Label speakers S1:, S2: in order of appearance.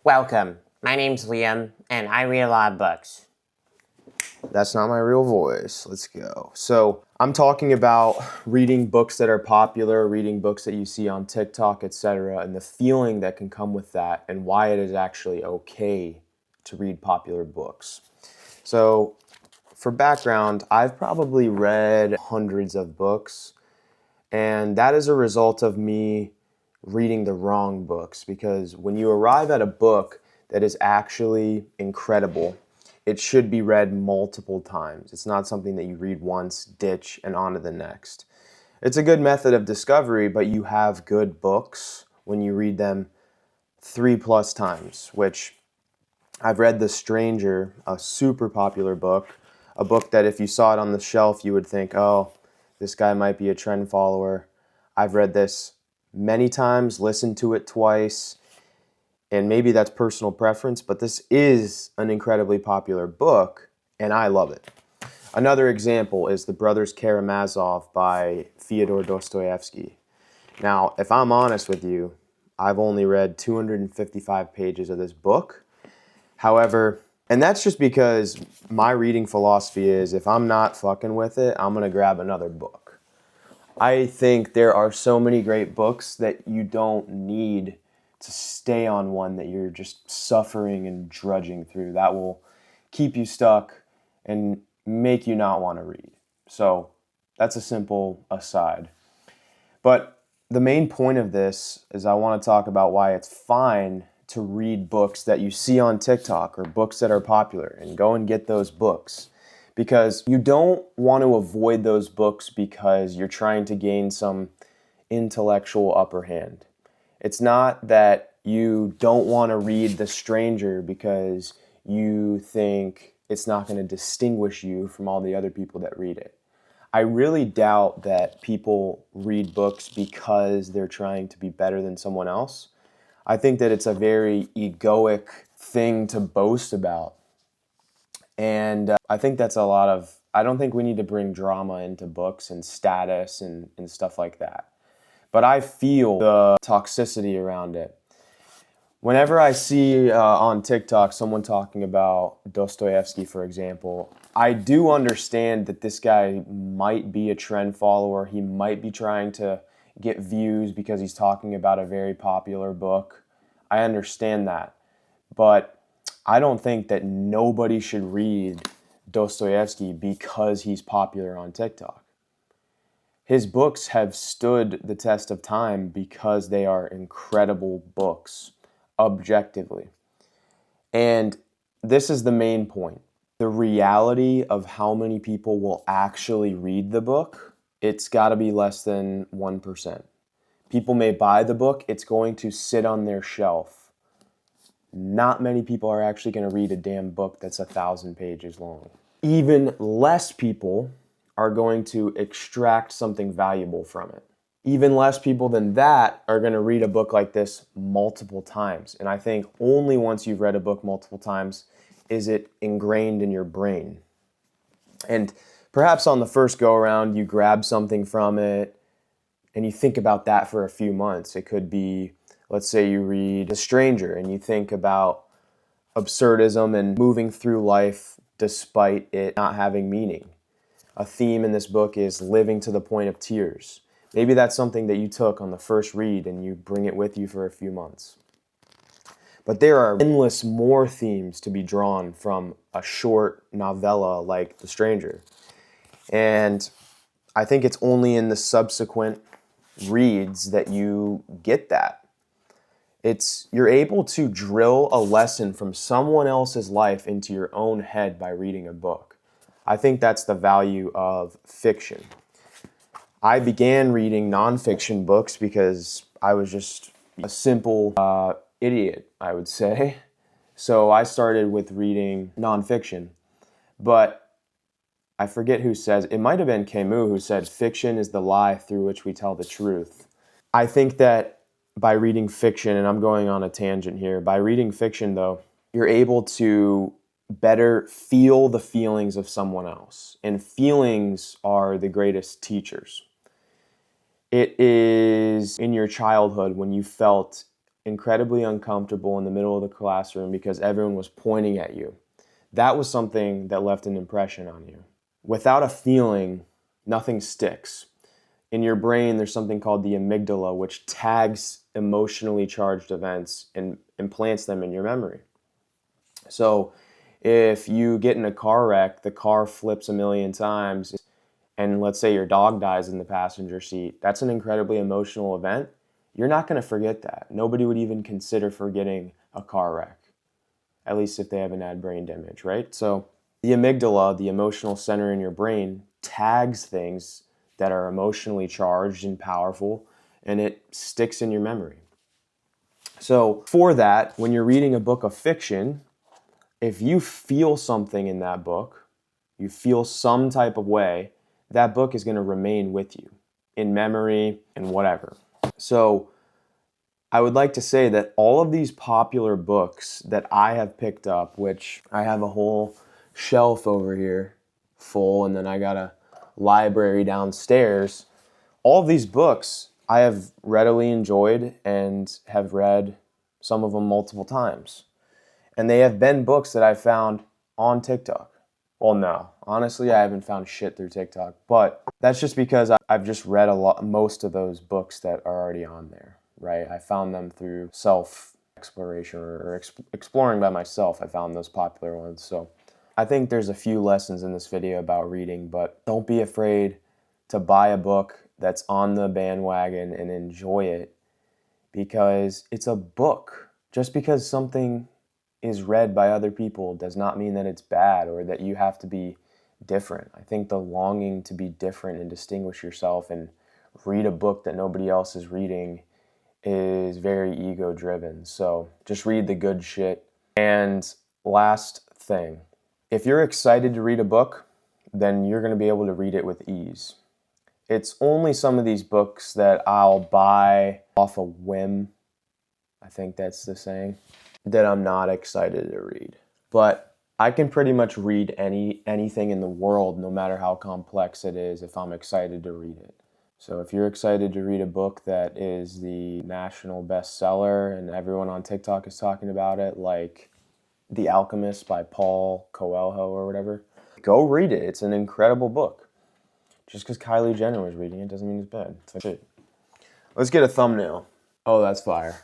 S1: Welcome. My name's Liam, and I read a lot of books.
S2: That's not my real voice. Let's go. So I'm talking about reading books that are popular, reading books that you see on TikTok, etc., and the feeling that can come with that, and why it is actually okay to read popular books. So for background, I've probably read hundreds of books, and that is a result of me reading the wrong books, because when you arrive at a book that is actually incredible, it should be read multiple times. It's not something that you read once, ditch, and on to the next. It's a good method of discovery, but you have good books when you read them 3+ times, which I've read The Stranger, a super popular book, a book that if you saw it on the shelf, you would think, oh, this guy might be a trend follower. I've read this many times, listened to it twice, and maybe that's personal preference, but this is an incredibly popular book, and I love it. Another example is The Brothers Karamazov by Fyodor Dostoevsky. Now, if I'm honest with you, I've only read 255 pages of this book. However, and that's just because my reading philosophy is if I'm not fucking with it, I'm going to grab another book. I think there are so many great books that you don't need to stay on one that you're just suffering and drudging through. That will keep you stuck and make you not want to read. So that's a simple aside. But the main point of this is I want to talk about why it's fine to read books that you see on TikTok or books that are popular, and go and get those books. Because you don't want to avoid those books because you're trying to gain some intellectual upper hand. It's not that you don't want to read The Stranger because you think it's not going to distinguish you from all the other people that read it. I really doubt that people read books because they're trying to be better than someone else. I think that it's a very egoic thing to boast about. And I think that's I don't think we need to bring drama into books and status and stuff like that. But I feel the toxicity around it. Whenever I see on TikTok someone talking about Dostoevsky, for example, I do understand that this guy might be a trend follower. He might be trying to get views because he's talking about a very popular book. I understand that. But I don't think that nobody should read Dostoevsky because he's popular on TikTok. His books have stood the test of time because they are incredible books, objectively. And this is the main point. The reality of how many people will actually read the book, it's got to be less than 1%. People may buy the book, it's going to sit on their shelf. Not many people are actually going to read a damn book that's 1,000 pages long. Even less people are going to extract something valuable from it. Even less people than that are going to read a book like this multiple times. And I think only once you've read a book multiple times is it ingrained in your brain. And perhaps on the first go around, you grab something from it and you think about that for a few months. It could be, let's say you read The Stranger and you think about absurdism and moving through life despite it not having meaning. A theme in this book is living to the point of tears. Maybe that's something that you took on the first read and you bring it with you for a few months. But there are endless more themes to be drawn from a short novella like The Stranger. And I think it's only in the subsequent reads that you get that. You're able to drill a lesson from someone else's life into your own head by reading a book. I think that's the value of fiction. I began reading nonfiction books because I was just a simple idiot, I would say. So I started with reading nonfiction. But I forget who says, it might have been Camus who said, fiction is the lie through which we tell the truth. I think that by reading fiction, and I'm going on a tangent here, by reading fiction though, you're able to better feel the feelings of someone else. And feelings are the greatest teachers. It is in your childhood when you felt incredibly uncomfortable in the middle of the classroom because everyone was pointing at you. That was something that left an impression on you. Without a feeling, nothing sticks. In your brain, there's something called the amygdala, which tags emotionally charged events and implants them in your memory. So if you get in a car wreck, the car flips a million times, and let's say your dog dies in the passenger seat, that's an incredibly emotional event. You're not going to forget that. Nobody would even consider forgetting a car wreck, at least if they haven't had brain damage, right? So the amygdala, the emotional center in your brain, tags things that are emotionally charged and powerful, and it sticks in your memory. So for that, when you're reading a book of fiction, if you feel something in that book, you feel some type of way, that book is going to remain with you in memory and whatever. So I would like to say that all of these popular books that I have picked up, which I have a whole shelf over here full, and then I got a library downstairs, all of these books I have readily enjoyed and have read some of them multiple times. And they have been books that I found on TikTok. Well, no, honestly, I haven't found shit through TikTok, but that's just because I've just read most of those books that are already on there, right? I found them through self-exploration or exploring by myself. I found those popular ones. So I think there's a few lessons in this video about reading, but don't be afraid to buy a book that's on the bandwagon and enjoy it, because it's a book. Just because something is read by other people does not mean that it's bad or that you have to be different. I think the longing to be different and distinguish yourself and read a book that nobody else is reading is very ego driven. So just read the good shit. And last thing, if you're excited to read a book, then you're going to be able to read it with ease. It's only some of these books that I'll buy off a whim, I think that's the saying, that I'm not excited to read. But I can pretty much read anything in the world, no matter how complex it is, if I'm excited to read it. So if you're excited to read a book that is the national bestseller and everyone on TikTok is talking about it, like The Alchemist by Paul Coelho or whatever, go read it. It's an incredible book. Just because Kylie Jenner was reading it doesn't mean it's bad. It's like shit. Let's get a thumbnail. Oh, that's fire.